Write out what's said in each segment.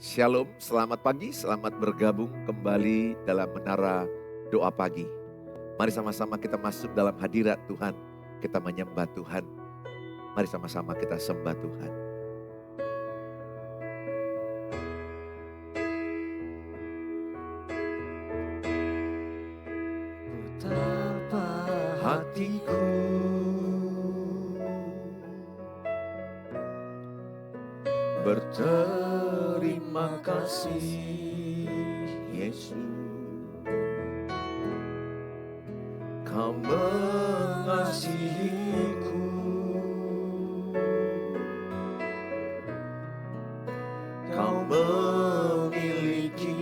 Shalom, selamat pagi, selamat bergabung kembali dalam Menara Doa Pagi. Mari sama-sama kita masuk dalam hadirat Tuhan, kita menyembah Tuhan. Mari sama-sama kita sembah Tuhan. Betapa hatiku berterima kasih, Yesus. Kau mengasihiku, Kau memilikiku.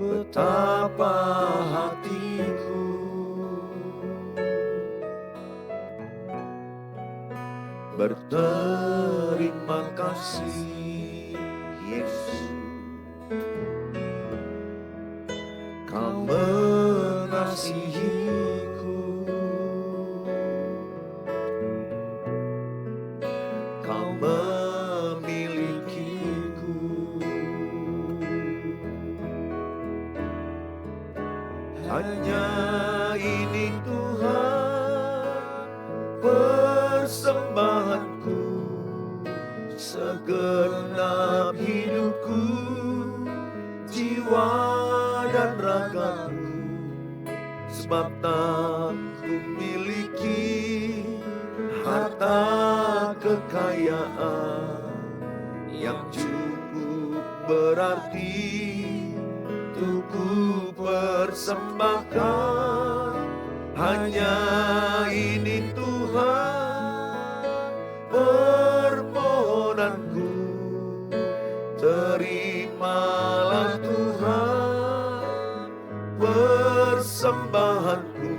Betapa hatiku berterima kasih, Yesus. Kau mengasihiku, Kau memilikiku. Hanya ini Tuhan persembahanku, segenap hidupku, jiwa dan ragaku, sebab tak ku miliki harta kekayaan yang cukup berarti untuk ku persembahkan. Hanya ini Tuhan permohonanku, terimalah Tuhan persembahanku.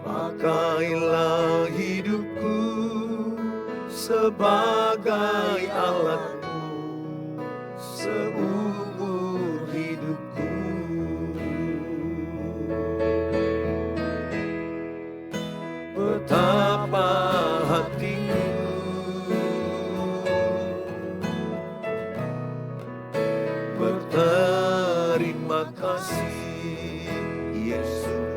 Pakailah hidupku sebagai alatmu seumur hidupku. Betapa hatiku berterima kasih, Yesus.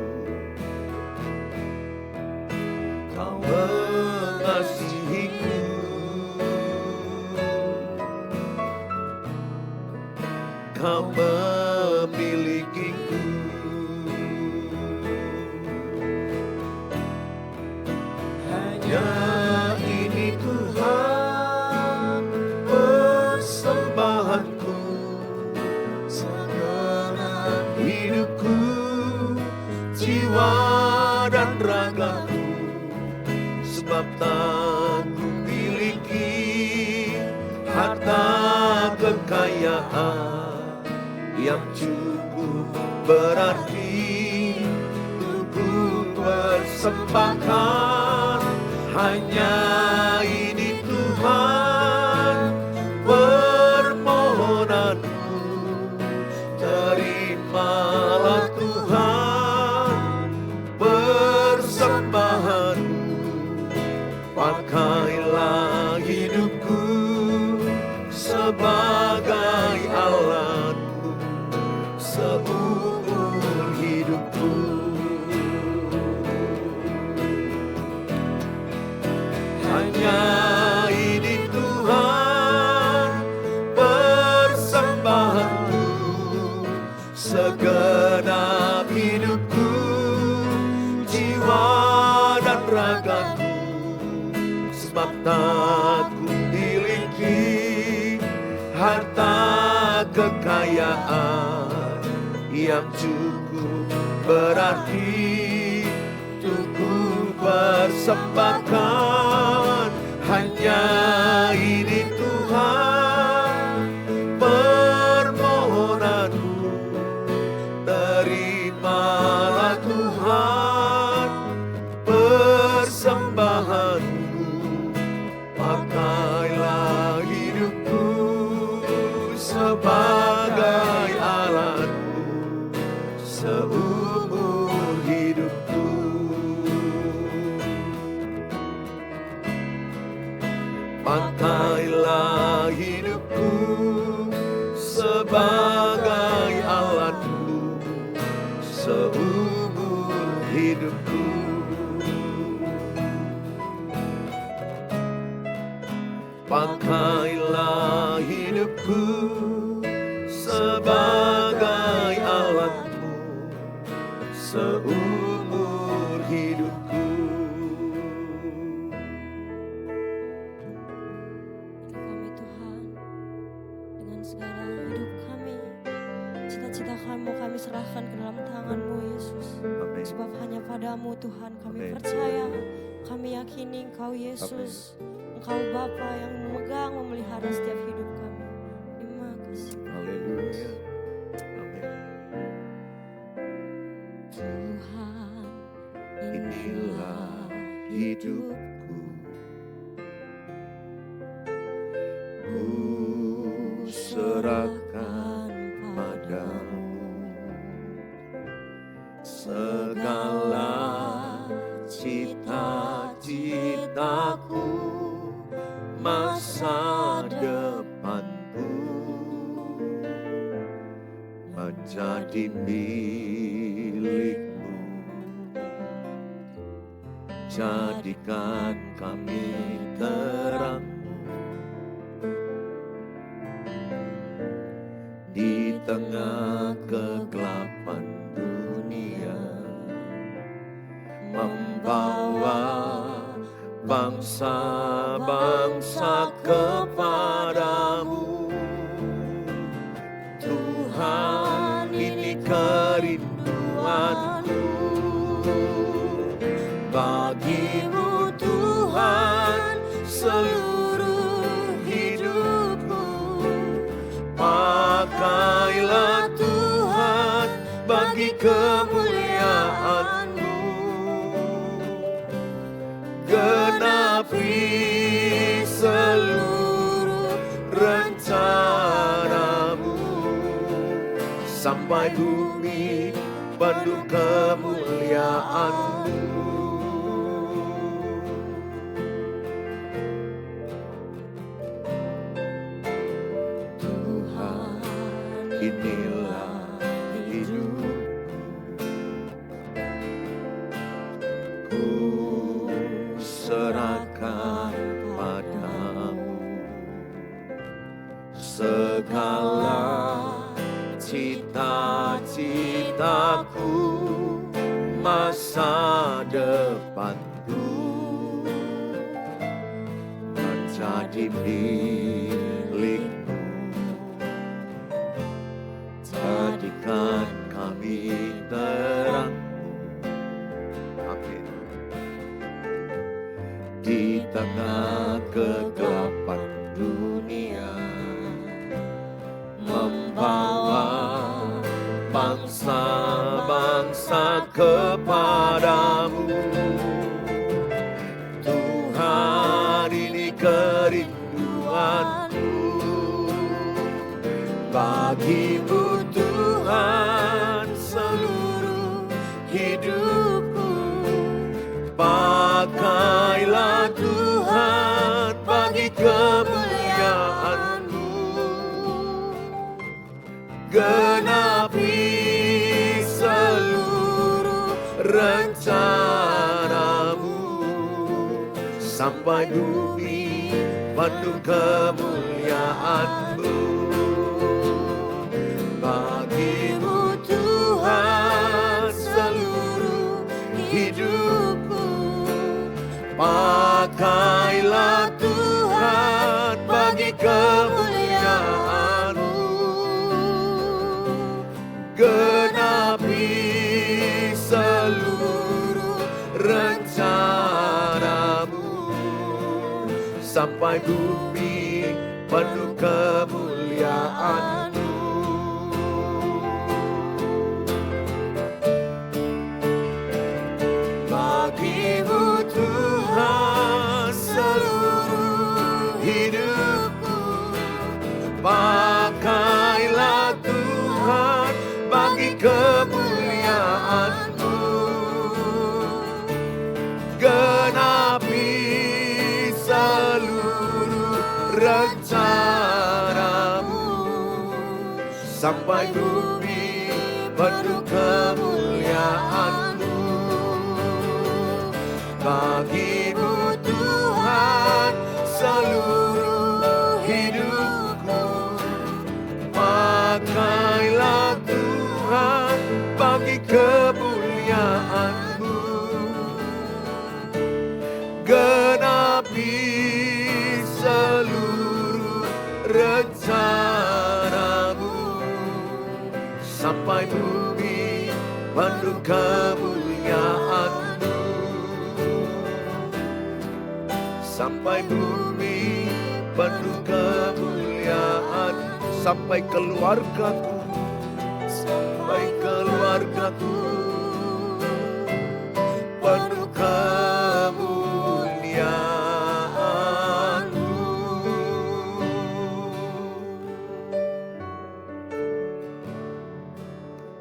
Kau mengasihiku, Kau memilikiku. Hanya ini Tuhan persembahanku, segenap hidupku, jiwa dan ragaku, sebab tak ku miliki harta kekayaan yang cukup berarti untuk ku persembahkan. Hanya ini Tuhan permohonanku, terimalah Tuhan persembahanku. Pakailah hidupku sebagai alatmu seumur hidupku. Hanya ini Tuhan persembahanku, segenap hidupku, jiwa dan ragaku, sebab tak ku miliki harta kekayaan yang cukup berarti untuk ku persembahkan. Hanya ini Tuhan permohonanku, terimalah Tuhan persembahanku. Pakailah hidupku sebagai alatmu seumur hidupku. Pakailah hidupku sebagai alatmu seumur hidupku. Pakailah hidupku sebagai alatmu seumur hidupku. Kami Tuhan, dengan segala hidup kami, cita-cita kami mau kami serahkan ke dalam tangan-Mu Yesus. Amin. Sebab hanya padamu Tuhan kami Amin. percaya, kami yakini Engkau Yesus, Engkau Bapa yang memegang, memelihara setiap hidup kami. Terima kasih. Haleluya. Amin. Tuhan, Inilah hidupku, ku serahkan padamu segala cita-citaku, masa depanku menjadi milikmu. Jadikan kami terang-Mu di tengah kegelapan dunia, membawa bangsa-bangsa kepadamu. Tuhan, ini kerinduanku, bagimu Tuhan seluruh hidupku. Pakailah Tuhan bagi kemuliaan-Mu, genapi seluruh rencana-Mu, sampai bumi penuh kemuliaan-Mu. Tuhan, inilah hidupku, ku serahkan padamu segala cita-citaku, masa depanku menjadi milikmu. Jadikan kami terang-Mu, amin, di tengah kegelapan dunia, membawa bangsa-bangsa kepadamu. Tuhan, ini kerinduanku, bagimu Tuhan seluruh hidupku. Pakailah Tuhan bagi kemuliaan-Mu, genapi seluruh rencana-Mu, sampai bumi penuh kemuliaan-Mu. Bagimu Tuhan seluruh hidupku. Pakailah Tuhan bagi kemuliaan-Mu, genapi seluruh rencana-Mu, sampai bumi penuh kemuliaan-Mu. Bagimu Tuhan seluruh hidupku. Pakailah Tuhan bagi kemuliaan-Mu, genapi seluruh rencanamu, sampai bumi penuh kemuliaan-Mu. Bagimu Tuhan seluruh hidupku, pakailah Tuhan bagi kemuliaan-Mu. Genapi seluruh rencana-Mu, sampai bumi penuh kemuliaan-Mu. Sampai bumi penuh kemuliaan, sampai keluargaku, sampai keluargaku penuh kemuliaan-Mu.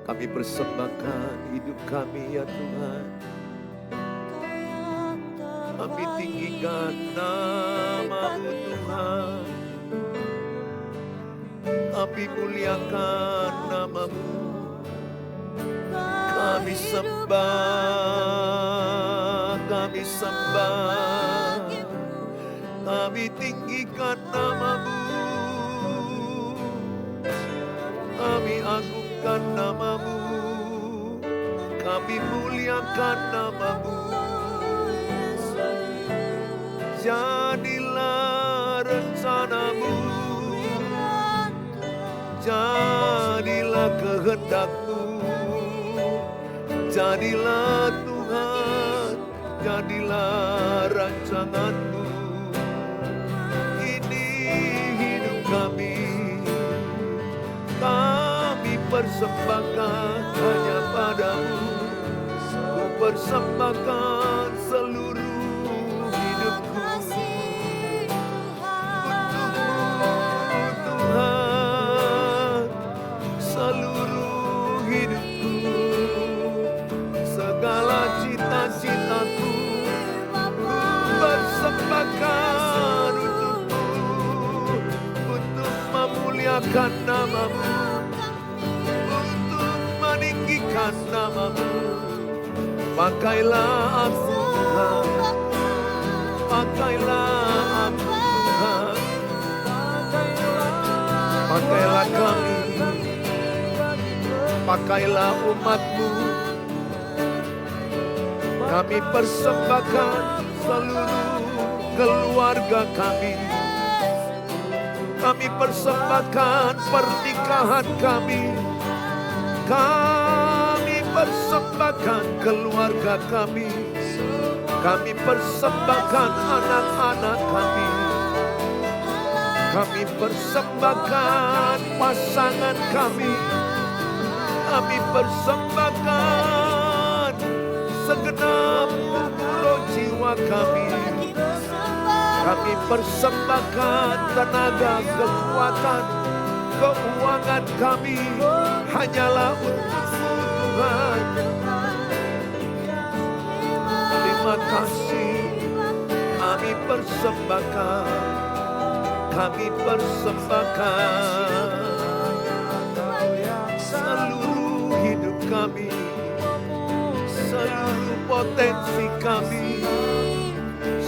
Kami persembahkan hidup kami ya Tuhan. Kami tinggikan nama-Mu Tuhan. Kami muliakan nama-Mu. Kami sembah, kami sembah. Kami tinggikan nama-Mu. Kami agungkan nama-Mu. Kami muliakan nama-Mu. Jadilah rencana-Mu, jadilah kehendak-Mu, jadilah Tuhan, jadilah rancangan-Mu. Ini hidup kami, kami persembahkan hanya pada-Mu. Ku persembahkan seluruh hidupku Tuhan, seluruh hidupku, segala cita-citaku persembahkan untuk-Mu, untuk memuliakan nama-Mu, untuk meninggikan nama-Mu. Pakailah aku Tuhan, pakailah aku Tuhan, pakailah kami, pakailah umat-Mu. Kami persembahkan seluruh keluarga kami. Kami persembahkan pernikahan kami. Kami persembahkan keluarga kami. Kami persembahkan anak-anak kami. Kami persembahkan pasangan kami. Kami persembahkan segenap roh jiwa kami. Kami persembahkan tenaga, kekuatan, keuangan kami hanyalah untuk-Mu Tuhan. Terima kasih, kami persembahkan, kami persembahkan seluruh hidup kami, seluruh potensi kami,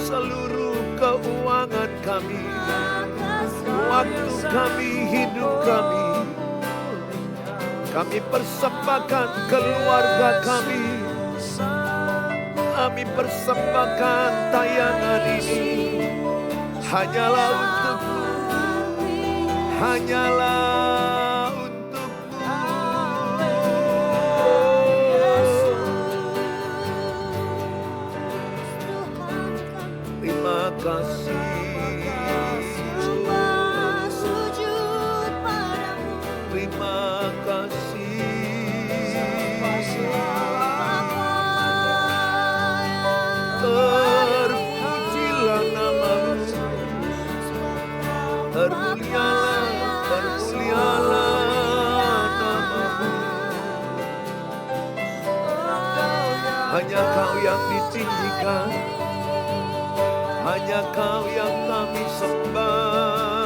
seluruh keuangan kami, waktu kami, hidup kami. Kami persembahkan keluarga kami. Kami persembahkan tayangan ini hanyalah untuk-Mu, hanyalah untuk-Mu. Terima kasih. Terima kasih. Terpujilah nama-Mu, termulialah, termulialah nama-Mu. Hanya Kau yang ditinggikan, hanya Kau yang kami sembah.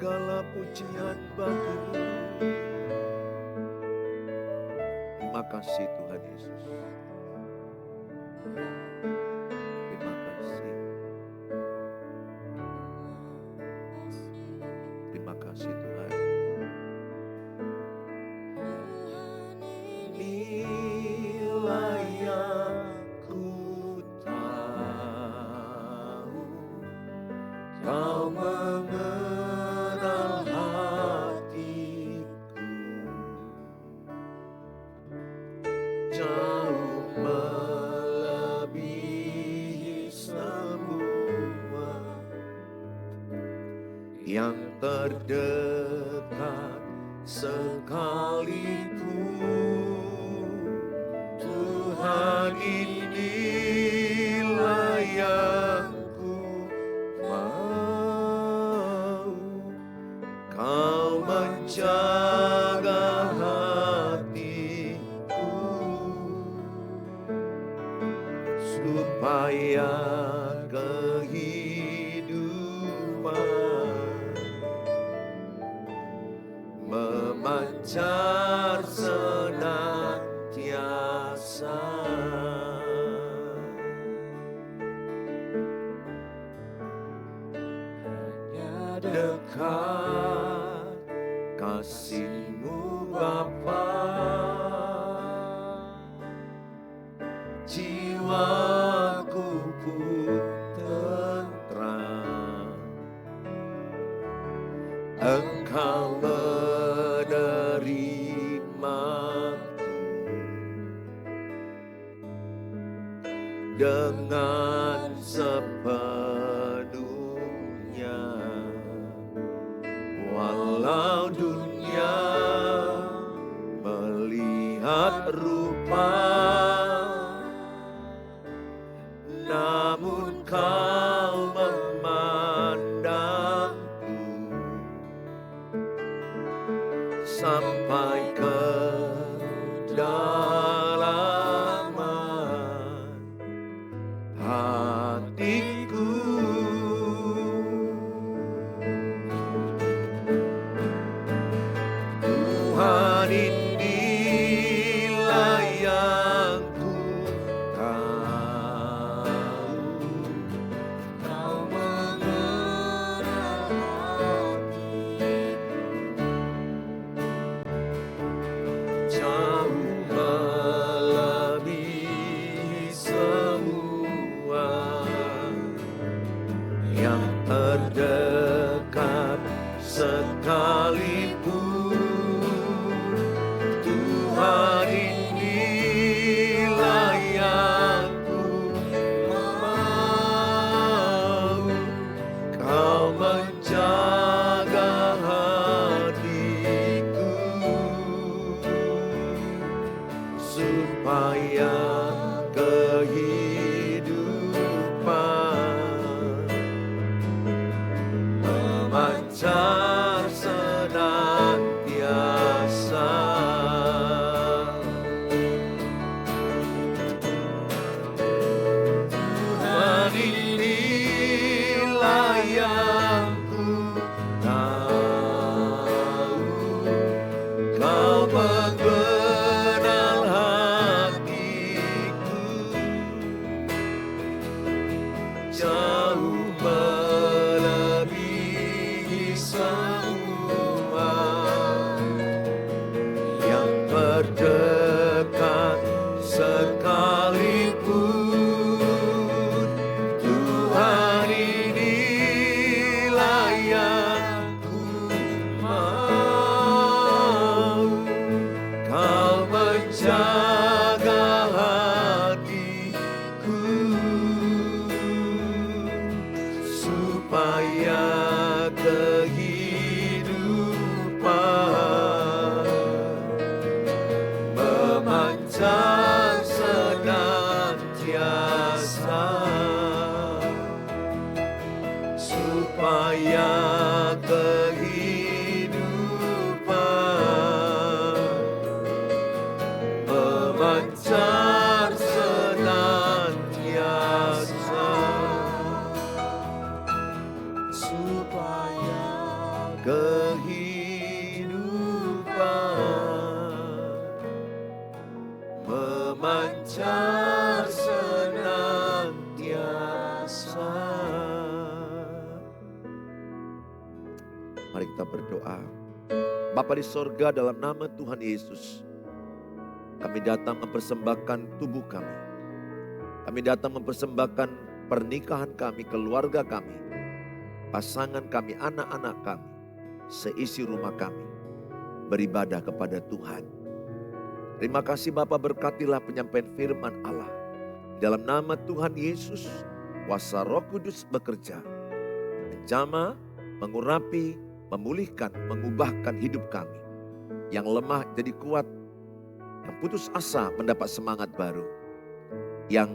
segala pujian bagimu. Terima kasih Tuhan Yesus. Terima kasih. Terima kasih Tuhan. Inilah yang ku tahu, Kau mengenal hatiku, jauh melebihi semua yang terdekat sekalipun. Tuhan, inilah yang ku mau, Kau menjaga hatiku, supaya kehidupan memancar senantiasa. Hanya dekat kasih-Mu Bapa, jiwaku pun tentram. Engkau menerimaku dengan sepenuhnya, walau dunia melihat rupa, namun Kau memandangku sampai ke dalaman hatiku. Tuhan, inilah yang ku tahu, Kau mengenal hatiku, jauh melebihi semua yang terdekat sekalipun. Tuhan, inilah yang ku mau, Kau menjaga hatiku, supaya kehidupan memancar senantiasa. Tuhan, inilah yang ku tahu, Kau mengenal hatiku, jauh melebihi semua yang terdekat sekalipun. Tuhan, inilah yang ku mau, Kau menjaga hatiku, supaya kehidupan memancar senantiasa, supaya kehidupan memancar senantiasa, supaya kehidupan memancar senantiasa. Mari kita berdoa. Bapa di sorga, dalam nama Tuhan Yesus, kami datang mempersembahkan tubuh kami. Kami datang mempersembahkan pernikahan kami, keluarga kami, pasangan kami, anak-anak kami, seisi rumah kami, beribadah kepada Tuhan. Terima kasih Bapa, berkatilah penyampaian firman Allah. Dalam nama Tuhan Yesus, kuasa Roh Kudus bekerja, menjamah, mengurapi, memulihkan, mengubahkan hidup kami. Yang lemah jadi kuat, yang putus asa mendapat semangat baru, yang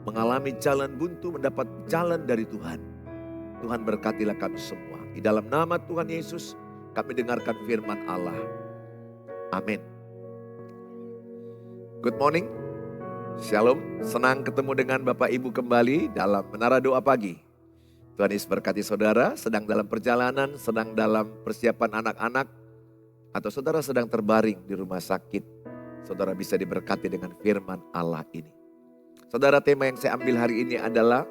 mengalami jalan buntu mendapat jalan dari Tuhan. Tuhan berkatilah kami semua. Di dalam nama Tuhan Yesus kami dengarkan firman Allah. Amin. Good morning. Shalom. Senang ketemu dengan Bapak Ibu kembali dalam Menara Doa Pagi. Tuhan Yesus berkati saudara, sedang dalam perjalanan, sedang dalam persiapan anak-anak, atau saudara sedang terbaring di rumah sakit. Saudara bisa diberkati dengan firman Allah ini. Saudara, tema yang saya ambil hari ini adalah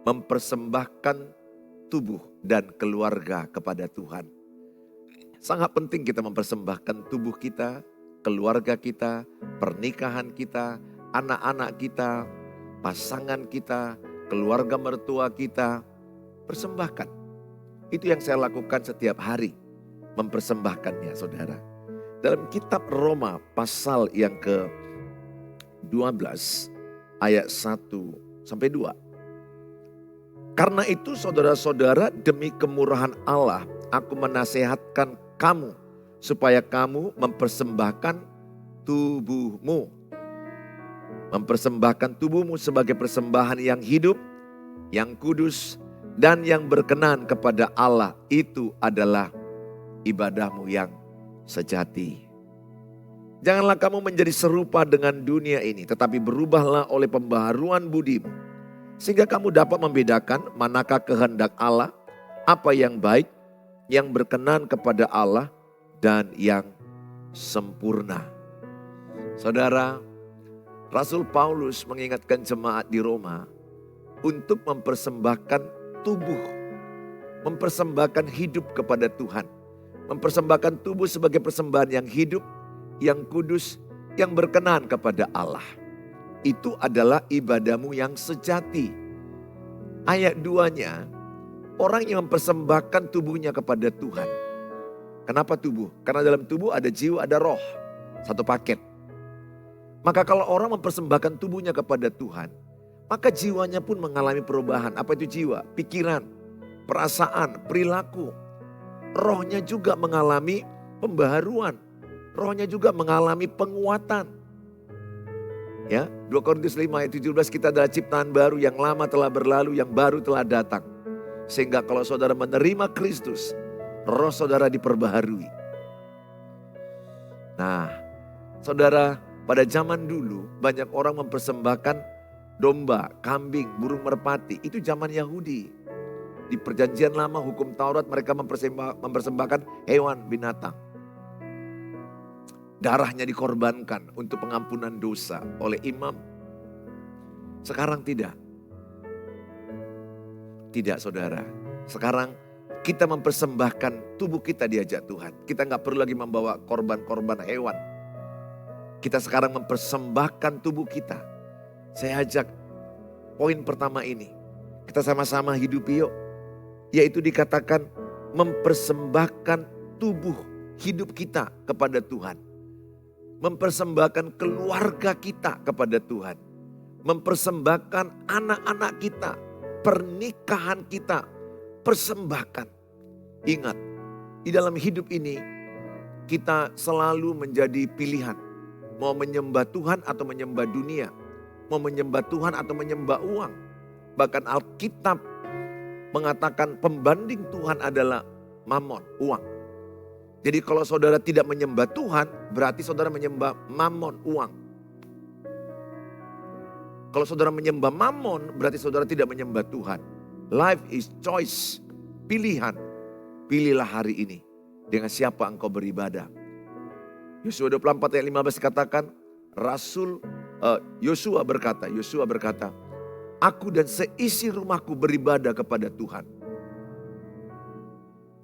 mempersembahkan tubuh dan keluarga kepada Tuhan. Sangat penting kita mempersembahkan tubuh kita, keluarga kita, pernikahan kita, anak-anak kita, pasangan kita, keluarga mertua kita. Persembahkan. Itu yang saya lakukan setiap hari. Mempersembahkannya saudara. Dalam kitab Roma pasal yang ke-12 ayat 1 sampai 2. Karena itu saudara-saudara, demi kemurahan Allah aku menasehatkan kamu supaya kamu mempersembahkan tubuhmu. Mempersembahkan tubuhmu sebagai persembahan yang hidup, yang kudus, dan yang berkenan kepada Allah. Itu adalah ibadahmu yang sejati. Janganlah kamu menjadi serupa dengan dunia ini, tetapi berubahlah oleh pembaharuan budimu, sehingga kamu dapat membedakan manakah kehendak Allah, apa yang baik, yang berkenan kepada Allah, dan yang sempurna. Saudara, Rasul Paulus mengingatkan jemaat di Roma untuk mempersembahkan tubuh, mempersembahkan hidup kepada Tuhan. Mempersembahkan tubuh sebagai persembahan yang hidup, yang kudus, yang berkenan kepada Allah. Itu adalah ibadahmu yang sejati. Ayat 2-nya, orang yang mempersembahkan tubuhnya kepada Tuhan. Kenapa tubuh? Karena dalam tubuh ada jiwa, ada roh. Satu paket. Maka kalau orang mempersembahkan tubuhnya kepada Tuhan, maka jiwanya pun mengalami perubahan. Apa itu jiwa? Pikiran, perasaan, perilaku. Rohnya juga mengalami pembaharuan. Rohnya juga mengalami penguatan. Ya, 2 Korintus 5 ayat 17, kita adalah ciptaan baru, yang lama telah berlalu, yang baru telah datang. Sehingga kalau saudara menerima Kristus, roh saudara diperbaharui. Nah, saudara, pada zaman dulu banyak orang mempersembahkan domba, kambing, burung merpati. Itu zaman Yahudi. Di perjanjian lama hukum Taurat mereka mempersembahkan hewan binatang. Darahnya dikorbankan untuk pengampunan dosa oleh imam. Sekarang tidak. Tidak saudara. Sekarang kita mempersembahkan tubuh kita diajak Tuhan. Kita gak perlu lagi membawa korban-korban hewan. Kita sekarang mempersembahkan tubuh kita. Saya ajak poin pertama ini. Kita sama-sama hidup yuk. Yaitu dikatakan mempersembahkan tubuh hidup kita kepada Tuhan. Mempersembahkan keluarga kita kepada Tuhan. Mempersembahkan anak-anak kita. Pernikahan kita. Persembahkan. Ingat, di dalam hidup ini kita selalu menjadi pilihan. Mau menyembah Tuhan atau menyembah dunia. Mau menyembah Tuhan atau menyembah uang. Bahkan Alkitab mengatakan pembanding Tuhan adalah mamon, uang. Jadi kalau saudara tidak menyembah Tuhan, berarti saudara menyembah mamon, uang. Kalau saudara menyembah mamon, berarti saudara tidak menyembah Tuhan. Life is choice, pilihan. pilihlah hari ini dengan siapa engkau beribadah. Yosua 24 ayat 15 katakan, Yosua berkata, aku dan seisi rumahku beribadah kepada Tuhan.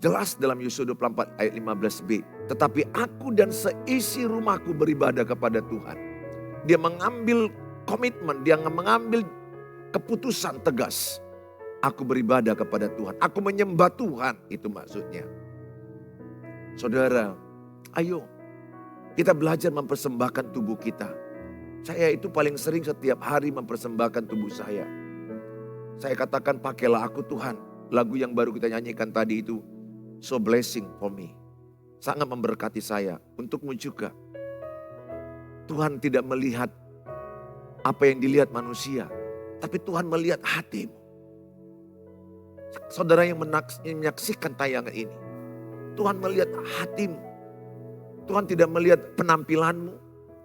Jelas dalam Yosua 24 ayat 15b. Tetapi aku dan seisi rumahku beribadah kepada Tuhan. Dia mengambil komitmen, dia mengambil keputusan tegas. Aku beribadah kepada Tuhan, aku menyembah Tuhan, itu maksudnya. Saudara, ayo kita belajar mempersembahkan tubuh kita. Saya itu paling sering setiap hari mempersembahkan tubuh saya. Saya katakan, pakailah aku Tuhan. Lagu yang baru kita nyanyikan tadi itu, so blessing for me. Sangat memberkati saya, untukmu juga. Tuhan tidak melihat apa yang dilihat manusia, tapi Tuhan melihat hatimu. Saudara yang menyaksikan tayangan ini, Tuhan melihat hatimu. Tuhan tidak melihat penampilanmu,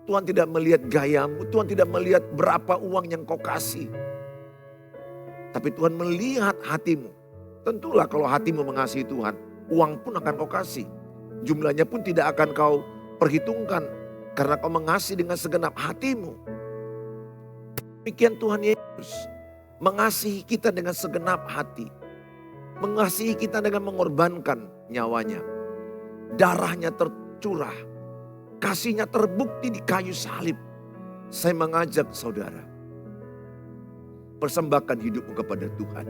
Tuhan tidak melihat gayamu, Tuhan tidak melihat berapa uang yang kau kasih. Tapi Tuhan melihat hatimu. Tentulah kalau hatimu mengasihi Tuhan, uang pun akan kau kasih. Jumlahnya pun tidak akan kau perhitungkan, karena kau mengasihi dengan segenap hatimu. Demikian Tuhan Yesus mengasihi kita dengan segenap hati. Mengasihi kita dengan mengorbankan nyawanya. Darahnya tercurah. Kasihnya terbukti di kayu salib. Saya mengajak saudara, persembahkan hidupmu kepada Tuhan.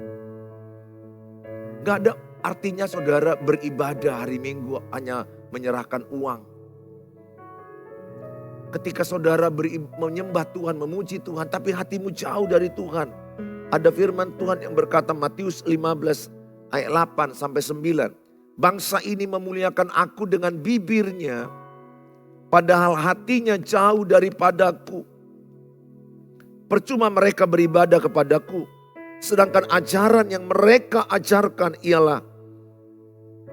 Gak ada artinya saudara beribadah hari Minggu hanya menyerahkan uang. Ketika saudara menyembah Tuhan, memuji Tuhan, tapi hatimu jauh dari Tuhan. Ada firman Tuhan yang berkata, Matius 15 ayat 8 sampai 9. Bangsa ini memuliakan aku dengan bibirnya, padahal hatinya jauh daripadaku. Percuma mereka beribadah kepadaku, sedangkan ajaran yang mereka ajarkan ialah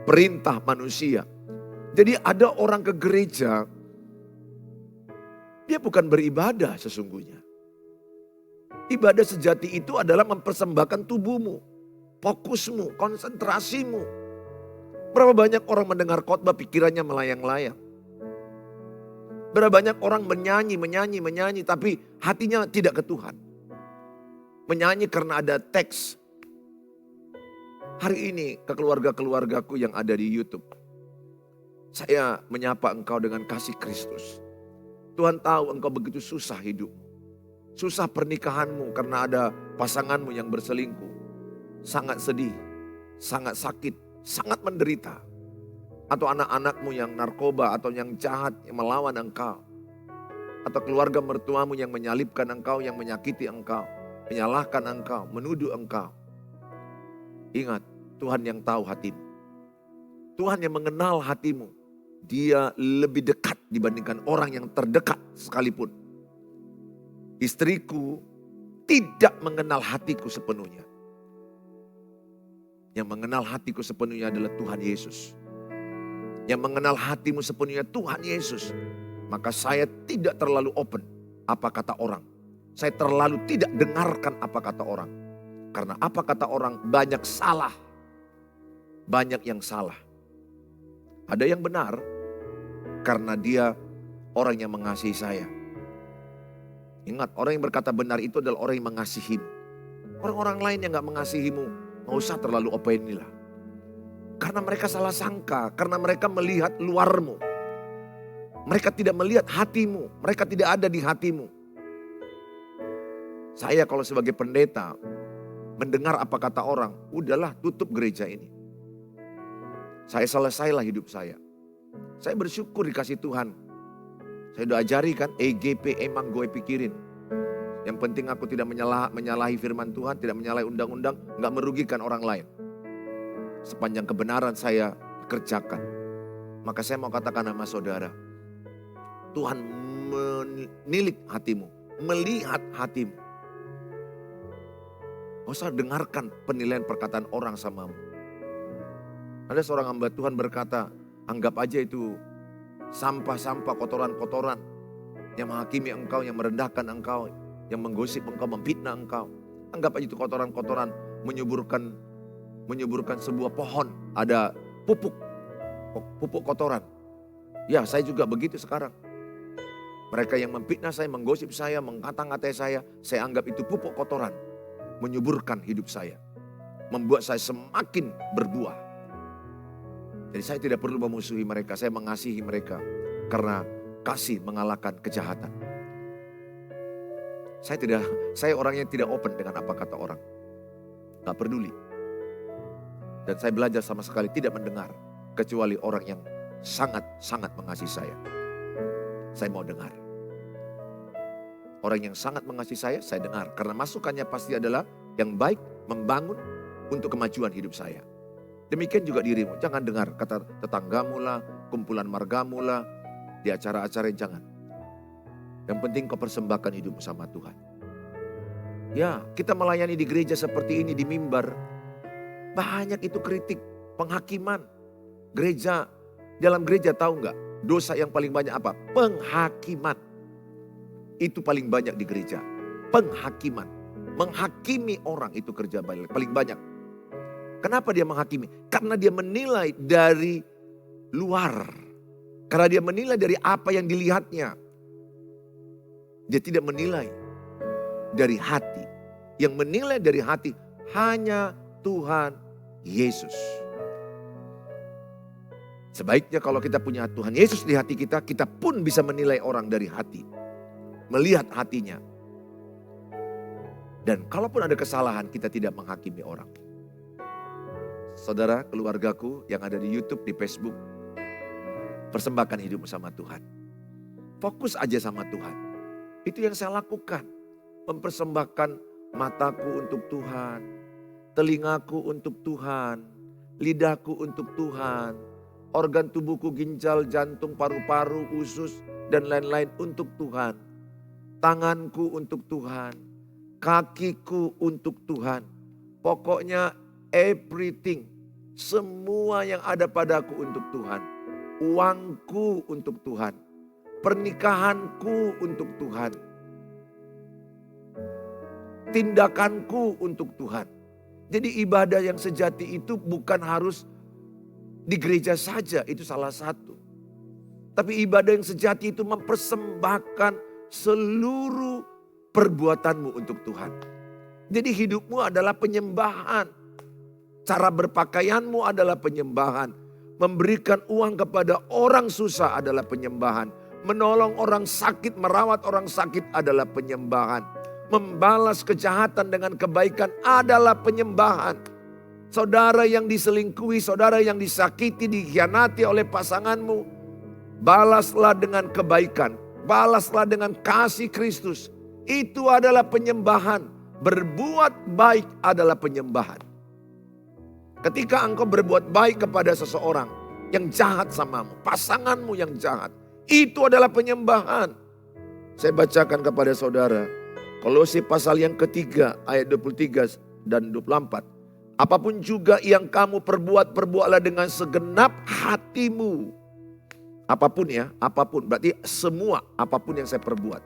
perintah manusia. Jadi ada orang ke gereja, dia bukan beribadah sesungguhnya. Ibadah sejati itu adalah mempersembahkan tubuhmu, fokusmu, konsentrasimu. Berapa banyak orang mendengar khotbah pikirannya melayang-layang. Berapa banyak orang menyanyi, tapi hatinya tidak ke Tuhan. Menyanyi karena ada teks. Hari ini ke keluarga-keluargaku yang ada di YouTube, saya menyapa engkau dengan kasih Kristus. Tuhan tahu engkau begitu susah hidup. Susah pernikahanmu karena ada pasanganmu yang berselingkuh. Sangat sedih, sangat sakit, sangat menderita. Atau anak-anakmu yang narkoba atau yang jahat yang melawan engkau. Atau keluarga mertuamu yang menyalibkan engkau, yang menyakiti engkau, menyalahkan engkau, menuduh engkau. Ingat, Tuhan yang tahu hatimu. Tuhan yang mengenal hatimu. Dia lebih dekat dibandingkan orang yang terdekat sekalipun. Istriku tidak mengenal hatiku sepenuhnya. Yang mengenal hatiku sepenuhnya adalah Tuhan Yesus. Yang mengenal hatimu sepenuhnya Tuhan Yesus. Maka saya tidak terlalu open apa kata orang. Saya terlalu tidak dengarkan apa kata orang. Karena apa kata orang banyak salah. Banyak yang salah. Ada yang benar karena dia orang yang mengasihi saya. Ingat, orang yang berkata benar itu adalah orang yang mengasihimu. Orang-orang lain yang gak mengasihimu, gak usah terlalu opinilah. Karena mereka salah sangka, karena mereka melihat luarmu. Mereka tidak melihat hatimu, mereka tidak ada di hatimu. Saya kalau sebagai pendeta, mendengar apa kata orang, udahlah tutup gereja ini. Saya selesailah hidup saya. Saya bersyukur dikasih Tuhan. Saya udah ajari kan, EGP emang gue pikirin. Yang penting aku tidak menyalahi firman Tuhan, tidak menyalahi undang-undang, gak merugikan orang lain. Sepanjang kebenaran saya kerjakan. Maka saya mau katakan sama saudara, Tuhan menilik hatimu, melihat hatimu. Gak usah dengarkan penilaian perkataan orang samamu. Ada seorang hamba Tuhan berkata, anggap aja itu sampah-sampah, kotoran-kotoran yang menghakimi engkau, yang merendahkan engkau, yang menggosip engkau, memfitnah engkau. Anggap aja itu kotoran-kotoran menyuburkan sebuah pohon. Ada pupuk kotoran. Ya, saya juga begitu sekarang. Mereka yang memfitnah saya, menggosip saya, mengkata-ngatai saya anggap itu pupuk kotoran. Menyuburkan hidup saya. Membuat saya semakin berbuah. Jadi saya tidak perlu memusuhi mereka, saya mengasihi mereka. Karena kasih mengalahkan kejahatan. Saya orang yang tidak open dengan apa kata orang. Gak peduli. Dan saya belajar sama sekali tidak mendengar. Kecuali orang yang sangat-sangat mengasihi saya. Saya mau dengar. Orang yang sangat mengasihi saya dengar. Karena masukannya pasti adalah yang baik, membangun untuk kemajuan hidup saya. Demikian juga dirimu. Jangan dengar kata tetanggamu lah, kumpulan margamu lah, di acara-acara jangan. Yang penting kau persembahkan hidupmu sama Tuhan. Ya, kita melayani di gereja seperti ini, di mimbar. Banyak itu kritik, penghakiman. Gereja, dalam gereja tahu nggak? Dosa yang paling banyak apa? Penghakiman. Itu paling banyak di gereja. Penghakiman. Menghakimi orang itu kerja paling banyak. Kenapa dia menghakimi? Karena dia menilai dari luar. Karena dia menilai dari apa yang dilihatnya. Dia tidak menilai dari hati. Yang menilai dari hati hanya Tuhan Yesus. Sebaiknya kalau kita punya Tuhan Yesus di hati kita, kita pun bisa menilai orang dari hati. Melihat hatinya. Dan kalaupun ada kesalahan, kita tidak menghakimi orang. Saudara, keluargaku yang ada di YouTube, di Facebook, persembahkan hidupmu sama Tuhan. Fokus aja sama Tuhan. Itu yang saya lakukan. Mempersembahkan mataku untuk Tuhan. Telingaku untuk Tuhan. Lidahku untuk Tuhan. Organ tubuhku, ginjal, jantung, paru-paru, usus, dan lain-lain untuk Tuhan. Tanganku untuk Tuhan. Kakiku untuk Tuhan. Pokoknya everything. Semua yang ada padaku untuk Tuhan. Uangku untuk Tuhan. Pernikahanku untuk Tuhan. Tindakanku untuk Tuhan. Jadi ibadah yang sejati itu bukan harus di gereja saja, itu salah satu. Tapi ibadah yang sejati itu mempersembahkan seluruh perbuatanmu untuk Tuhan. Jadi hidupmu adalah penyembahan. Cara berpakaianmu adalah penyembahan. Memberikan uang kepada orang susah adalah penyembahan. Menolong orang sakit, merawat orang sakit adalah penyembahan. Membalas kejahatan dengan kebaikan adalah penyembahan. Saudara yang diselingkuhi, saudara yang disakiti, dikhianati oleh pasanganmu, balaslah dengan kebaikan. Balaslah dengan kasih Kristus. Itu adalah penyembahan. Berbuat baik adalah penyembahan. Ketika engkau berbuat baik kepada seseorang yang jahat samamu, pasanganmu yang jahat, itu adalah penyembahan. Saya bacakan kepada saudara. Kolose pasal yang ketiga ayat 23 dan 24. Apapun juga yang kamu perbuat, perbuatlah dengan segenap hatimu. Apapun ya, apapun. Berarti semua apapun yang saya perbuat.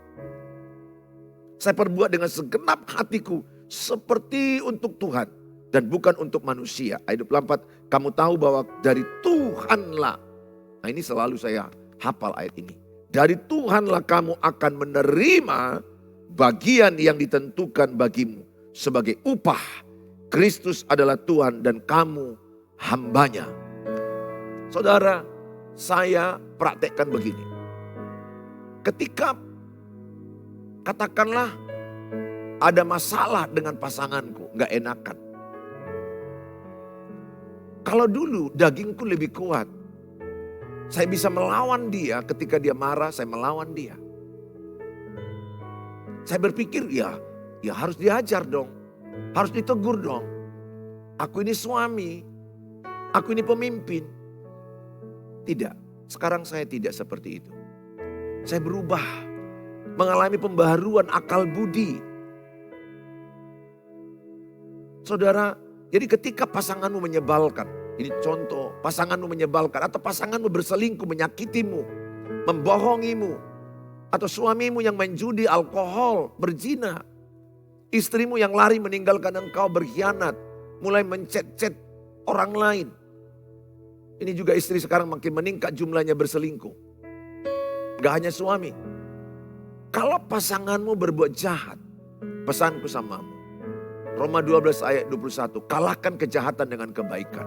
Saya perbuat dengan segenap hatiku seperti untuk Tuhan dan bukan untuk manusia. Ayat 24, kamu tahu bahwa dari Tuhanlah. Nah ini selalu saya hafal ayat ini. Dari Tuhanlah kamu akan menerima bagian yang ditentukan bagimu sebagai upah. Kristus adalah Tuhan dan kamu hambanya. Saudara, saya praktekkan begini. Ketika katakanlah ada masalah dengan pasanganku, gak enakan. Kalau dulu dagingku lebih kuat. Saya bisa melawan dia ketika dia marah, saya melawan dia. Saya berpikir ya harus diajar dong. Harus ditegur dong. Aku ini suami. Aku ini pemimpin. Tidak. Sekarang saya tidak seperti itu. Saya berubah. Mengalami pembaharuan akal budi. Saudara, jadi ketika pasanganmu menyebalkan. Ini contoh, pasanganmu menyebalkan. Atau pasanganmu berselingkuh, menyakitimu. Membohongimu. Atau suamimu yang main judi, alkohol, berzina. Istrimu yang lari meninggalkan engkau, berkhianat. Mulai mencet-cet orang lain. Ini juga istri sekarang makin meningkat jumlahnya berselingkuh. Gak hanya suami. Kalau pasanganmu berbuat jahat, pesanku samamu. Roma 12 ayat 21, kalahkan kejahatan dengan kebaikan.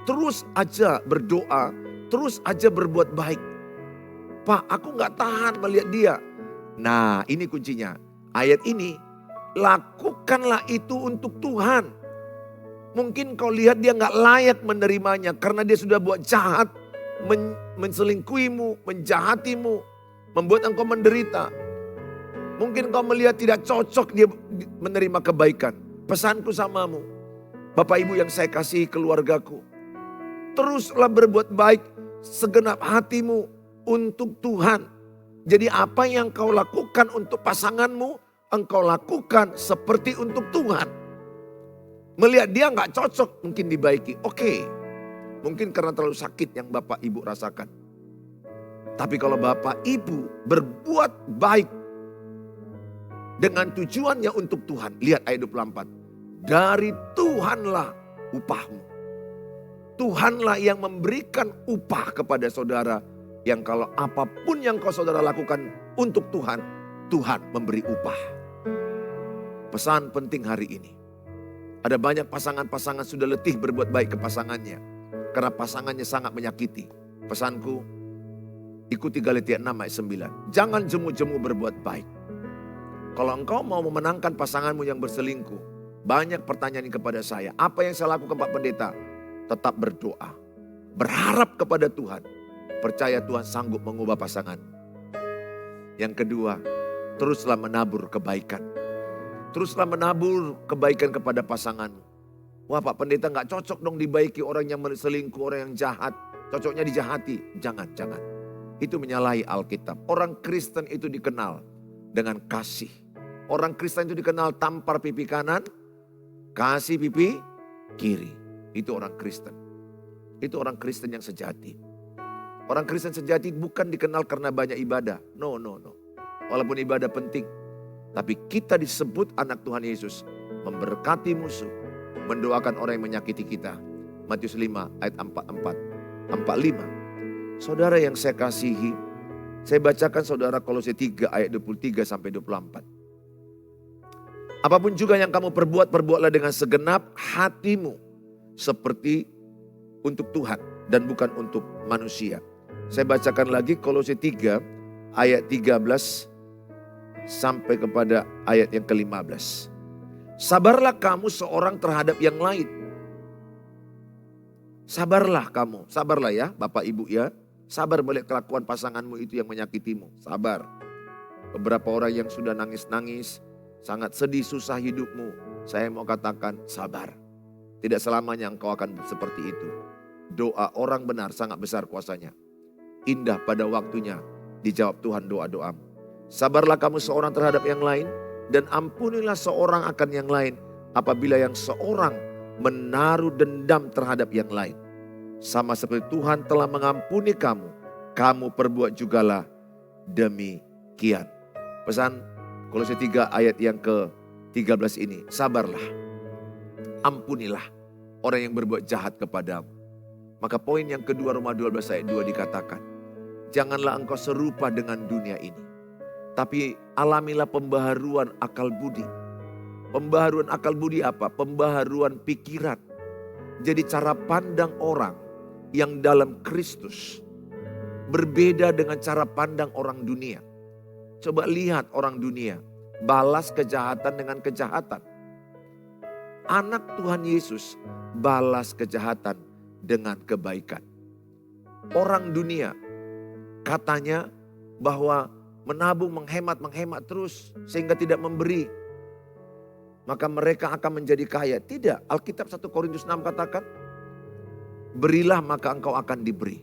Terus aja berdoa, terus aja berbuat baik. Pak, aku gak tahan melihat dia. Nah, ini kuncinya. Ayat ini, lakukanlah itu untuk Tuhan. Mungkin kau lihat dia gak layak menerimanya karena dia sudah buat jahat, menselingkuhimu, menjahatimu, membuat engkau menderita. Mungkin kau melihat tidak cocok dia menerima kebaikan. Pesanku samamu, Bapak Ibu yang saya kasihi, keluargaku, teruslah berbuat baik segenap hatimu untuk Tuhan. Jadi apa yang kau lakukan untuk pasanganmu, engkau lakukan seperti untuk Tuhan. Melihat dia gak cocok, mungkin dibaiki. Oke, mungkin karena terlalu sakit yang Bapak Ibu rasakan. Tapi kalau Bapak Ibu berbuat baik dengan tujuannya untuk Tuhan. Lihat ayat 24. Dari Tuhanlah upahmu. Tuhanlah yang memberikan upah kepada saudara. Yang kalau apapun yang kau saudara lakukan untuk Tuhan, Tuhan memberi upah. Pesan penting hari ini. Ada banyak pasangan-pasangan sudah letih berbuat baik ke pasangannya. Karena pasangannya sangat menyakiti. Pesanku, ikuti Galatia 6 ayat 9. Jangan jemu-jemu berbuat baik. Kalau engkau mau memenangkan pasanganmu yang berselingkuh, banyak pertanyaan kepada saya. Apa yang saya lakukan Pak Pendeta? Tetap berdoa. Berharap kepada Tuhan. Percaya Tuhan sanggup mengubah pasangan. Yang kedua, teruslah menabur kebaikan. Teruslah menabur kebaikan kepada pasanganmu. Wah Pak Pendeta gak cocok dong dibaiki orang yang berselingkuh, orang yang jahat. Cocoknya dijahati. Jangan. Itu menyalahi Alkitab. Orang Kristen itu dikenal dengan kasih. Orang Kristen itu dikenal tampar pipi kanan, kasih pipi kiri. Itu orang Kristen. Itu orang Kristen yang sejati. Orang Kristen sejati bukan dikenal karena banyak ibadah. No. Walaupun ibadah penting. Tapi kita disebut anak Tuhan Yesus. Memberkati musuh. Mendoakan orang yang menyakiti kita. Matius 5 ayat 45. Saudara yang saya kasihi. Saya bacakan saudara Kolose 3 ayat 23 sampai 24. Apapun juga yang kamu perbuat, perbuatlah dengan segenap hatimu. Seperti untuk Tuhan dan bukan untuk manusia. Saya bacakan lagi Kolose 3 ayat 13 sampai kepada ayat yang ke-15. Sabarlah kamu seorang terhadap yang lain. Sabarlah kamu, sabarlah ya Bapak Ibu ya. Sabar melihat kelakuan pasanganmu itu yang menyakitimu. Sabar. Beberapa orang yang sudah nangis-nangis, sangat sedih susah hidupmu. Saya mau katakan sabar. Tidak selamanya engkau akan seperti itu. Doa orang benar sangat besar kuasanya. Indah pada waktunya dijawab Tuhan doa-doamu. Sabarlah kamu seorang terhadap yang lain. Dan ampunilah seorang akan yang lain. Apabila yang seorang menaruh dendam terhadap yang lain. Sama seperti Tuhan telah mengampuni kamu. Kamu perbuat jugalah demikian. Pesan Kolose 3 ayat yang ke-13 ini. Sabarlah. Ampunilah orang yang berbuat jahat kepadamu. Maka poin yang kedua Roma 12 ayat 2 dikatakan. Janganlah engkau serupa dengan dunia ini. Tapi alamilah pembaharuan akal budi. Pembaharuan akal budi apa? Pembaharuan pikiran. Jadi cara pandang orang yang dalam Kristus berbeda dengan cara pandang orang dunia. Coba lihat orang dunia, balas kejahatan dengan kejahatan. Anak Tuhan Yesus balas kejahatan dengan kebaikan. Orang dunia katanya bahwa menabung, menghemat terus sehingga tidak memberi. Maka mereka akan menjadi kaya. Tidak, Alkitab 1 Korintus 6 katakan, berilah maka engkau akan diberi.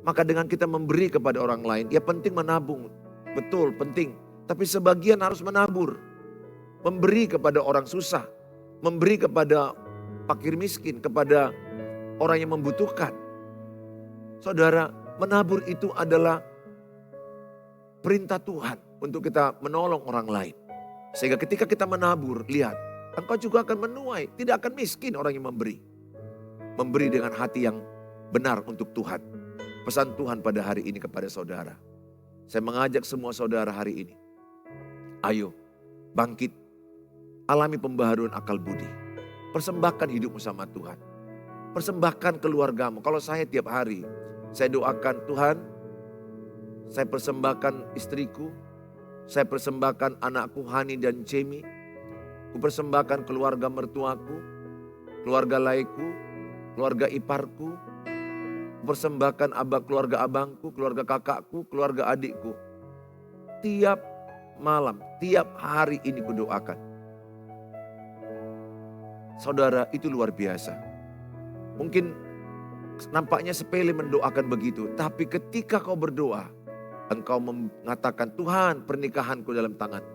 Maka dengan kita memberi kepada orang lain, ya penting menabung. Betul, penting. Tapi sebagian harus menabur. Memberi kepada orang susah. Memberi kepada fakir miskin, kepada orang yang membutuhkan. Saudara, menabur itu adalah perintah Tuhan untuk kita menolong orang lain. Sehingga ketika kita menabur, lihat, engkau juga akan menuai. Tidak akan miskin orang yang memberi. Memberi dengan hati yang benar untuk Tuhan. Pesan Tuhan pada hari ini kepada saudara. Saya mengajak semua saudara hari ini. Ayo bangkit, alami pembaharuan akal budi. Persembahkan hidupmu sama Tuhan. Persembahkan keluargamu. Kalau saya tiap hari, saya doakan Tuhan, saya persembahkan istriku, saya persembahkan anakku Hani dan Cemi, ku persembahkan keluarga mertuaku, keluarga laiku, keluarga iparku, ku persembahkan keluarga abangku, keluarga kakakku, keluarga adikku. Tiap malam, tiap hari ini ku doakan. Saudara, itu luar biasa. Mungkin nampaknya sepele mendoakan begitu, tapi ketika kau berdoa, engkau mengatakan, Tuhan, pernikahanku dalam tangan.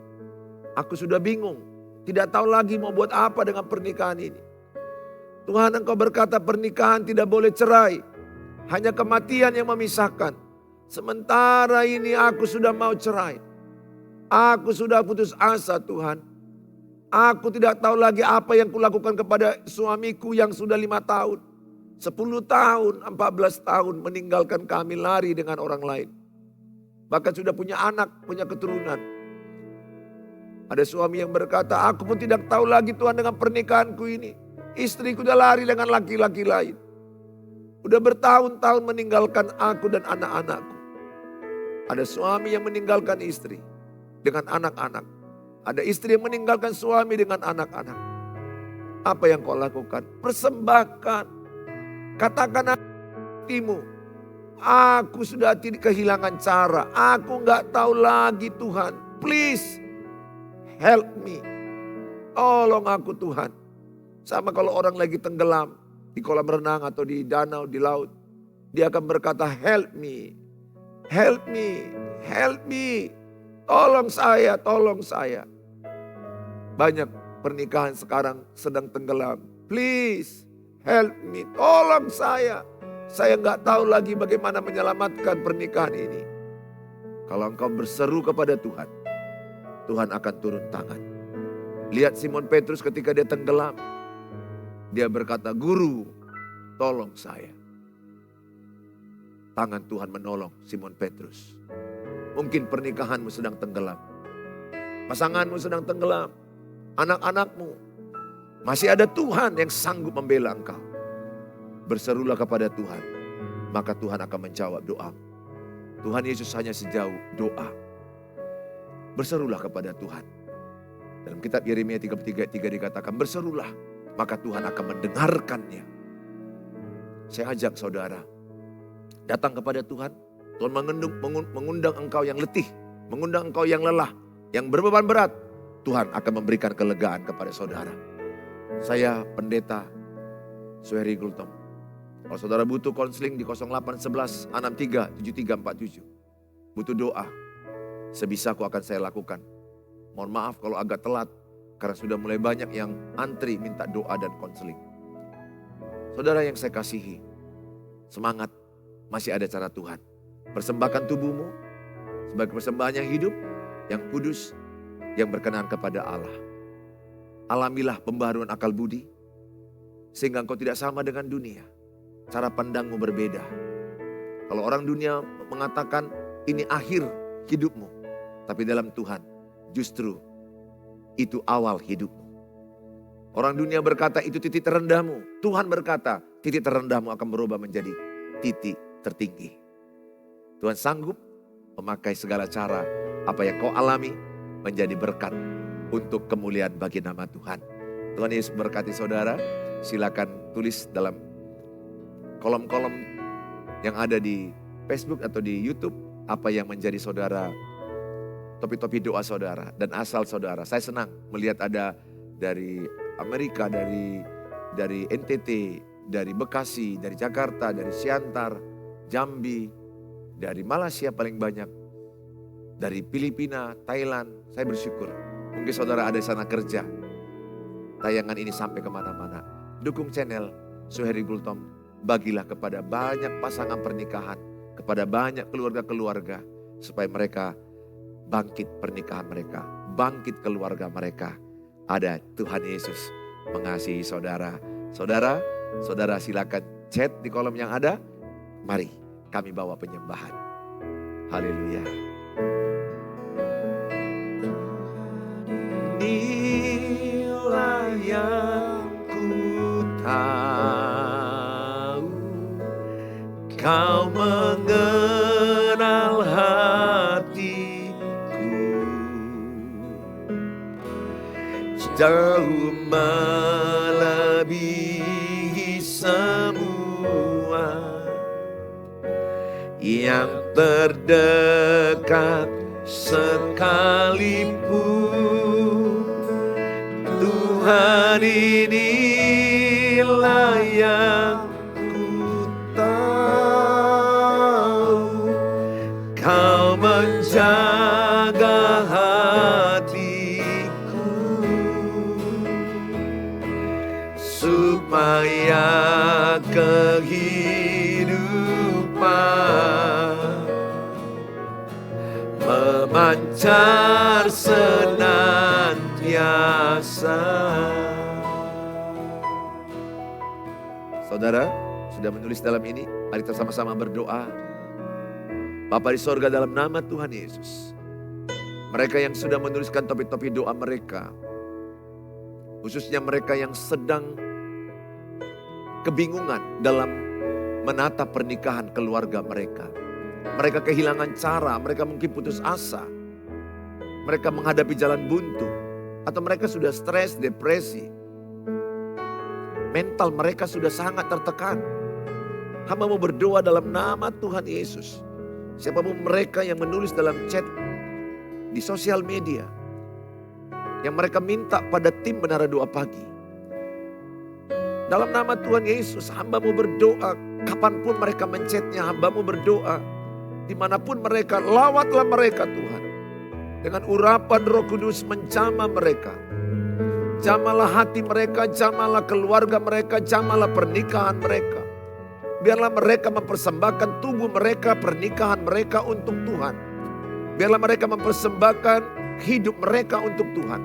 Aku sudah bingung, tidak tahu lagi mau buat apa dengan pernikahan ini. Tuhan, engkau berkata pernikahan tidak boleh cerai, hanya kematian yang memisahkan. Sementara ini aku sudah mau cerai. Aku sudah putus asa, Tuhan. Aku tidak tahu lagi apa yang kulakukan kepada suamiku yang sudah 5 tahun. 10 tahun, 14 tahun meninggalkan kami, lari dengan orang lain. Bahkan sudah punya anak, punya keturunan. Ada suami yang berkata, aku pun tidak tahu lagi Tuhan dengan pernikahanku ini. Istriku udah lari dengan laki-laki lain. Udah bertahun-tahun meninggalkan aku dan anak-anakku. Ada suami yang meninggalkan istri dengan anak-anak. Ada istri yang meninggalkan suami dengan anak-anak. Apa yang kau lakukan? Persembahkan. Katakan hatimu, aku sudah kehilangan cara. Aku gak tahu lagi Tuhan. Please help me. Tolong aku Tuhan. Sama kalau orang lagi tenggelam di kolam renang atau di danau, di laut. Dia akan berkata, help me. Help me. Help me. Tolong saya, tolong saya. Banyak pernikahan sekarang sedang tenggelam. Please help me. Tolong saya. Saya nggak tahu lagi bagaimana menyelamatkan pernikahan ini. Kalau engkau berseru kepada Tuhan, Tuhan akan turun tangan. Lihat Simon Petrus ketika dia tenggelam. Dia berkata, Guru, tolong saya. Tangan Tuhan menolong Simon Petrus. Mungkin pernikahanmu sedang tenggelam. Pasanganmu sedang tenggelam. Anak-anakmu. Masih ada Tuhan yang sanggup membela engkau. Berserulah kepada Tuhan. Maka Tuhan akan menjawab doa. Tuhan Yesus hanya sejauh doa. Berserulah kepada Tuhan. Dalam kitab Yeremia 33 dikatakan, berserulah. Maka Tuhan akan mendengarkannya. Saya ajak saudara. Datang kepada Tuhan. Tuhan mengundang engkau yang letih. Mengundang engkau yang lelah. Yang berbeban berat. Tuhan akan memberikan kelegaan kepada saudara. Saya pendeta Suheri Gultom. Kalau saudara butuh konseling di 0811 63 7347. Butuh doa. Sebisaku akan saya lakukan. Mohon maaf kalau agak telat. Karena sudah mulai banyak yang antri minta doa dan konseling. Saudara yang saya kasihi. Semangat. Masih ada cara Tuhan. Persembahkan tubuhmu sebagai persembahan yang hidup, yang kudus, yang berkenan kepada Allah. Alamilah pembaharuan akal budi, sehingga engkau tidak sama dengan dunia. Cara pandangmu berbeda. Kalau orang dunia mengatakan ini akhir hidupmu, tapi dalam Tuhan justru itu awal hidupmu. Orang dunia berkata itu titik terendahmu. Tuhan berkata titik terendahmu akan berubah menjadi titik tertinggi. Tuhan sanggup memakai segala cara apa yang kau alami menjadi berkat untuk kemuliaan bagi nama Tuhan. Tuhan Yesus berkati saudara. Silakan tulis dalam kolom-kolom yang ada di Facebook atau di YouTube apa yang menjadi saudara, topi-topi doa saudara dan asal saudara. Saya senang melihat ada dari Amerika, dari NTT, dari Bekasi, dari Jakarta, dari Siantar, Jambi, dari Malaysia paling banyak, dari Filipina, Thailand. Saya bersyukur. Mungkin saudara ada di sana kerja. Tayangan ini sampai kemana-mana. Dukung channel Suheri Gultom. Bagilah kepada banyak pasangan pernikahan, kepada banyak keluarga-keluarga, supaya mereka bangkit pernikahan mereka, bangkit keluarga mereka. Ada Tuhan Yesus mengasihi saudara. Saudara silakan chat di kolom yang ada. Mari kami bawa penyembahan. Haleluya. Inilah yang ku tahu, Kau mengenal hatiku, jauh melebihi semua yang terdekat sekalipun. Tuhan, inilah yang ku tahu, Kau menjaga hatiku supaya kehidupan memancar senantiasa. Saudara, sudah menulis dalam ini? Mari kita sama-sama berdoa. Bapa di sorga, dalam nama Tuhan Yesus, mereka yang sudah menuliskan topik-topik doa mereka, khususnya mereka yang sedang kebingungan dalam menata pernikahan keluarga mereka. Mereka kehilangan cara, mereka mungkin putus asa. Mereka menghadapi jalan buntu. Atau mereka sudah stres, depresi. Mental mereka sudah sangat tertekan. Hamba mau berdoa dalam nama Tuhan Yesus. Siapapun mereka yang menulis dalam chat di sosial media, yang mereka minta pada tim Menara Doa Pagi, dalam nama Tuhan Yesus, hamba mau berdoa. Kapanpun mereka mencetnya, hamba mau berdoa. Dimanapun mereka, lawatlah mereka Tuhan. Dengan urapan Roh Kudus menjamah mereka. Jamalah hati mereka, jamalah keluarga mereka, jamalah pernikahan mereka. Biarlah mereka mempersembahkan tubuh mereka, pernikahan mereka untuk Tuhan. Biarlah mereka mempersembahkan hidup mereka untuk Tuhan.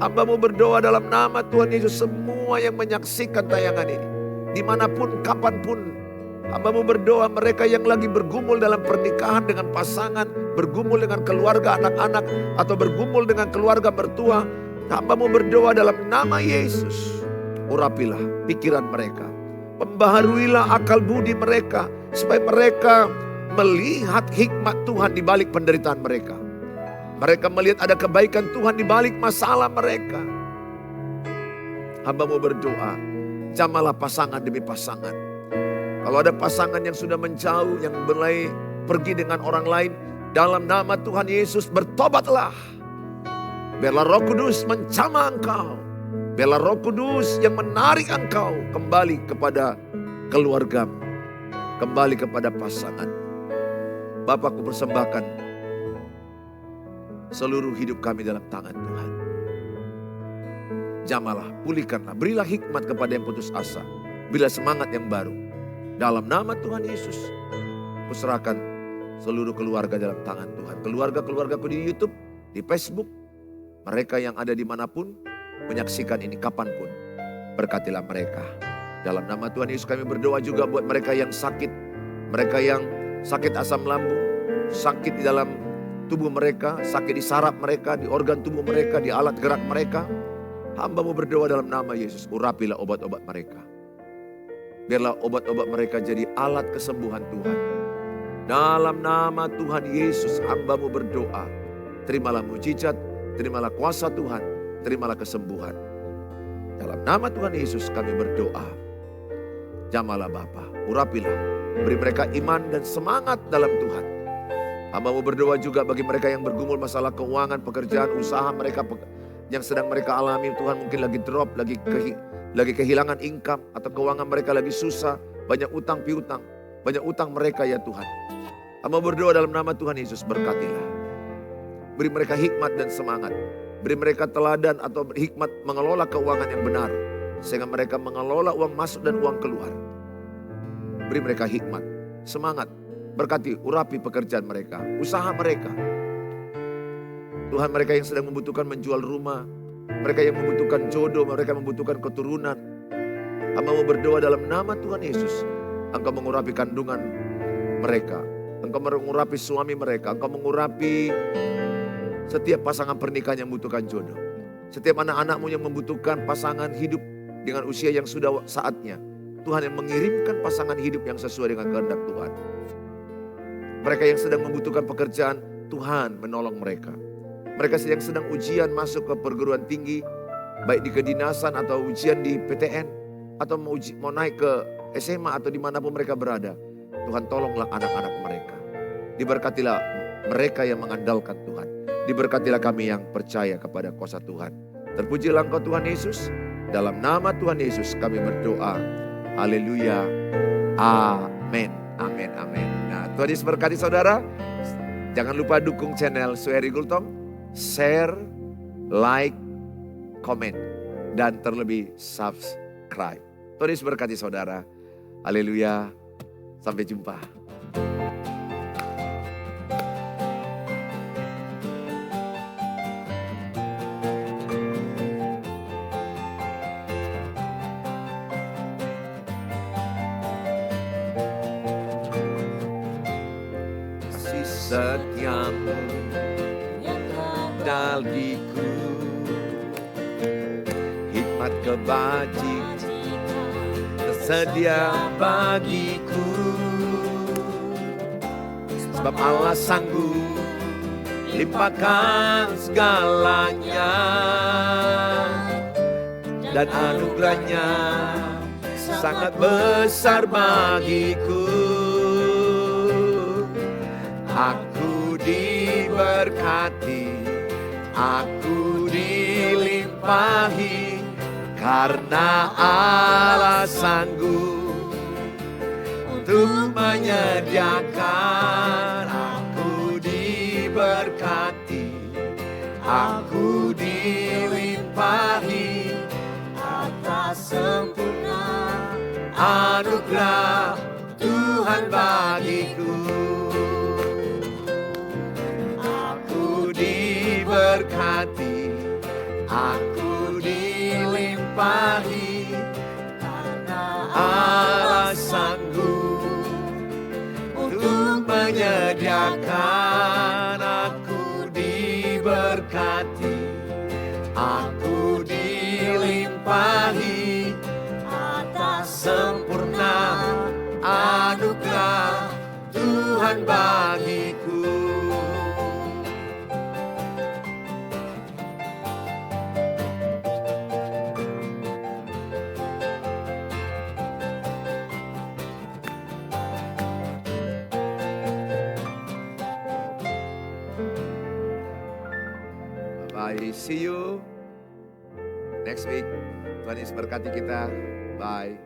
Hamba mau berdoa dalam nama Tuhan Yesus, semua yang menyaksikan tayangan ini, dimanapun, kapanpun. Hamba mau berdoa mereka yang lagi bergumul dalam pernikahan dengan pasangan, bergumul dengan keluarga anak-anak, atau bergumul dengan keluarga mertua. Hamba mau berdoa dalam nama Yesus. Urapilah pikiran mereka. Pembaharuilah akal budi mereka, supaya mereka melihat hikmat Tuhan di balik penderitaan mereka. Mereka melihat ada kebaikan Tuhan di balik masalah mereka. Hamba mau berdoa, jamalah pasangan demi pasangan. Kalau ada pasangan yang sudah menjauh, yang mulai pergi dengan orang lain, dalam nama Tuhan Yesus bertobatlah. Biarlah Roh Kudus menjamah engkau. Biarlah Roh Kudus yang menarik engkau kembali kepada keluargamu, kembali kepada pasangan. Bapa, ku persembahkan seluruh hidup kami dalam tangan Tuhan. Jamalah, pulihkanlah, berilah hikmat kepada yang putus asa, berilah semangat yang baru. Dalam nama Tuhan Yesus, ku serahkan seluruh keluarga dalam tangan Tuhan. Keluarga-keluargaku di YouTube, di Facebook, mereka yang ada dimanapun, menyaksikan ini kapanpun, berkatilah mereka. Dalam nama Tuhan Yesus kami berdoa juga buat mereka yang sakit. Mereka yang sakit asam lambung, sakit di dalam tubuh mereka, sakit di saraf mereka, di organ tubuh mereka, di alat gerak mereka. Hamba mau berdoa dalam nama Yesus, urapilah obat-obat mereka. Biarlah obat-obat mereka jadi alat kesembuhan Tuhan. Dalam nama Tuhan Yesus, hamba mau berdoa. Terimalah mujizat, terimalah kuasa Tuhan, terimalah kesembuhan. Dalam nama Tuhan Yesus kami berdoa. Jamalah Bapa, urapilah, beri mereka iman dan semangat dalam Tuhan. Hamba mau berdoa juga bagi mereka yang bergumul masalah keuangan, pekerjaan, usaha mereka yang sedang mereka alami. Tuhan mungkin lagi drop, lagi kehilangan income, atau keuangan mereka lagi susah, banyak utang piutang, banyak utang mereka ya Tuhan. Hamba berdoa dalam nama Tuhan Yesus, berkatilah. Beri mereka hikmat dan semangat. Beri mereka teladan atau hikmat mengelola keuangan yang benar. Sehingga mereka mengelola uang masuk dan uang keluar. Beri mereka hikmat, semangat. Berkati, urapi pekerjaan mereka, usaha mereka. Tuhan, mereka yang sedang membutuhkan menjual rumah, mereka yang membutuhkan jodoh, mereka membutuhkan keturunan. Hamba mau berdoa dalam nama Tuhan Yesus. Engkau mengurapi kandungan mereka. Engkau mengurapi suami mereka. Engkau mengurapi setiap pasangan pernikahan yang membutuhkan jodoh. Setiap anak-anakmu yang membutuhkan pasangan hidup dengan usia yang sudah saatnya. Tuhan yang mengirimkan pasangan hidup yang sesuai dengan kehendak Tuhan. Mereka yang sedang membutuhkan pekerjaan, Tuhan menolong mereka. Mereka yang sedang ujian masuk ke perguruan tinggi, baik di kedinasan atau ujian di PTN, atau mau naik ke SMA atau dimanapun mereka berada. Tuhan tolonglah anak-anak mereka. Diberkatilah mereka yang mengandalkan Tuhan. Diberkatilah kami yang percaya kepada kuasa Tuhan. Terpujilah Engkau Tuhan Yesus. Dalam nama Tuhan Yesus kami berdoa. Haleluya. Amin. Amin. Amin. Nah, Tuhan Yesus berkati saudara. Jangan lupa dukung channel Suheri Gultom. Share, like, komen. Dan terlebih subscribe. Tuhan Yesus berkati saudara. Haleluya. Sampai jumpa. Setiamu yang kau dalgiku, hikmat kebajikan tersedia bagiku. Sebab Allah sanggup limpahkan segalanya, dan anugerahnya sangat besar bagiku. Aku diberkati, aku dilimpahi, karena Allah sanggup untuk menyediakan. Aku diberkati, aku dilimpahi, atas sempurna anugerah Tuhan bagiku. Berkati, aku dilimpahi, karena Allah sanggup untuk menyediakan. Aku diberkati, aku dilimpahi, atas sempurna anugerah Tuhan bagiku. Bye, see you next week. Tuhan Yesus berkati kita. Bye.